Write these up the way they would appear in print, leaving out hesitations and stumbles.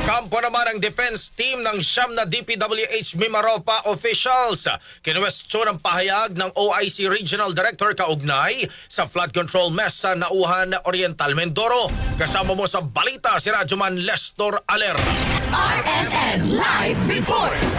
Kampo naman ang defense team ng siyam na DPWH Mimaropa officials. Kinwestiyon ang pahayag ng OIC Regional Director kaugnay sa flood control mess sa Nauhan Oriental, Mindoro. Kasama mo sa balita si Radyoman Lestor Aler. RNN Live Reports!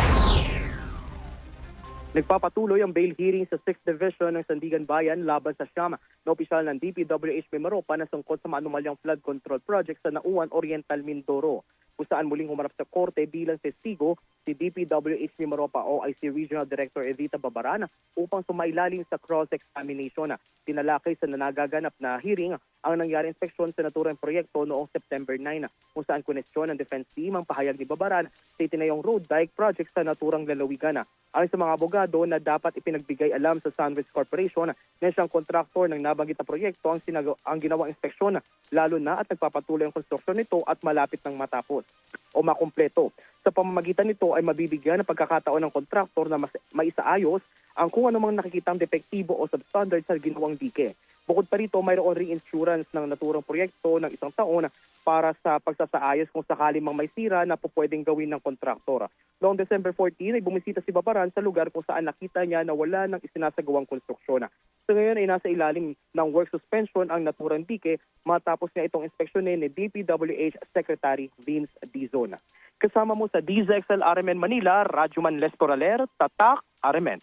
Nagpapatuloy ang bail hearing sa 6th Division ng Sandigan Bayan laban sa siyam na opisyal ng DPWH Mimaropa na sangkot sa maanumalyang flood control project sa Nauhan Oriental, Mindoro, kung saan muling humarap sa korte bilang testigo si DPWH Mimaropa OIC Regional Director Evita Babarana upang sumailalim sa cross-examination. Tinalakay sa nanagaganap na hearing ang nangyari inspeksyon sa naturang proyekto noong September 9 kung saan konestyon ng defense team ang pahayag ni Babarana sa itinayong road dike project sa naturang lalawigan. Ayon sa mga abogado na dapat ipinagbigay alam sa Sunrise Corporation na siyang kontraktor ng nabanggit na proyekto ang ginawang inspeksyon lalo na at nagpapatuloy ang konstruksyon nito at malapit ng matapos o makumpleto. Sa pamamagitan nito ay mabibigyan ng pagkakataon ng kontraktor na maisaayos ang kung anumang nakikitang depektibo o substandard sa ginawang dike. Bukod pa rito, mayroon reinsurance ng naturang proyekto ng 1 taon para sa pagsasaayos kung sakali mang may sira na pwedeng gawin ng kontraktor. Noong December 14 ay bumisita si Babaran sa lugar kung saan nakita niya na wala ng isinasagawang konstruksyon. So ngayon ay nasa ilalim ng work suspension ang naturang dike matapos nga itong inspeksyonin ni DPWH Secretary Vince Dizon. Kasama mo sa DZXL RMN Manila, Radyoman Lestor Aler, Tatak, RMN.